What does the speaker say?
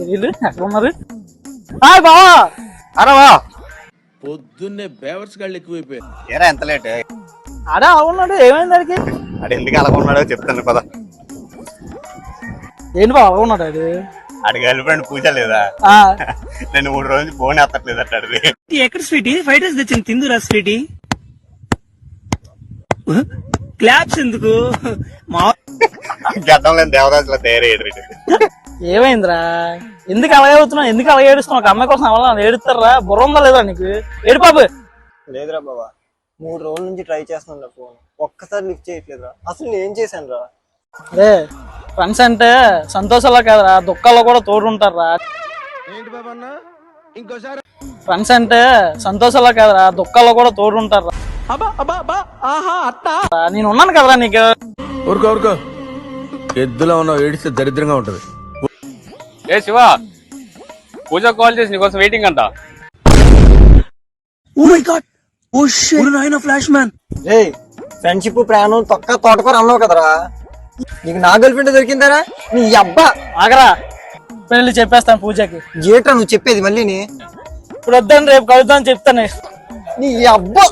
వీళ్ళు ఎక్కడ ఉన్నారు? హాయ్ బావా. అరవా పొద్దున్నే బేవర్స్ గాళ్ళు ఎక్కువైపోయారు. ఏరా ఎంత లేట్? అడే అవున్నాడు, ఏమైంది అడిగి? ఆడు ఎందుకు అలా ఉన్నాడో చెప్తాను పద. ఏంటి బావ అలా ఉన్నాడు అది? ఆడి గర్ల్ ఫ్రెండ్ పూజ లేదా, నేను 3 రోజులు ఫోన్ ఎత్తట్లేదు అట్టాడు. ఎక్కడ స్వీటీ? ఫ్రైడ్ రైస్ తెచ్చింది తిందురా స్వీటీ. క్లాప్స్ ఎందుకు? గడ్డం లేని దేవదాసులో తయారయ్యాడు. ఏమైందిరా? ఎందుకు అలా అవుతున్నావు? ఎందుకు అలా ఏడుస్తున్నావు? ఒక అమ్మాయి కోసం అలా ఏడుస్తారా? బుర్ర ఉందా లేదా నీకు? ఏడు బాబు. లేదురా బాబా, 3 రోజుల నుంచి ట్రై చేస్తున్నా ఫోన్, ఒక్కసారి లిఫ్ట్ చేయట్లేదురా. అసలు నేను చేశాను రా. అదే ఫ్రెండ్స్ అంటే సంతోషాల్లో కాదురా, దుఃఖాల్లో కూడా తోడుంటారా. ఏంటి బాబన్న ఇంకోసారి? ఫ్రెండ్స్ అంటే సంతోషాల్లో కాదురా, దుఃఖాల్లో కూడా తోడుంటారా. నేను ఉన్నాను కదరా నీకు. ఊరుకో ఎద్దులో ఉన్నావు, ఏడిస్తే దరిద్రంగా ఉంటది. ఏ శివ, పూజ కాల్ చేసి నీకోసం వెయిటింగ్ అంట. Oh my god, oh shit, నాయనా ఫ్లాష్ మ్యాన్. రే, ఫ్రెండ్షిప్ ప్రాణం తొక్క తోటకూర అన్నావు కదరా, నీకు నా గర్ల్ ఫ్రెండ్ దొరికిందరా? నీ అబ్బా ఆగరా, పెళ్లి చెప్పేస్తాను పూజకి. ఏట్రా నువ్వు చెప్పేది మళ్ళీని? ఇప్పుడు వద్దాను, రేపు కలుద్దాం చెప్తాను. నీ అబ్బా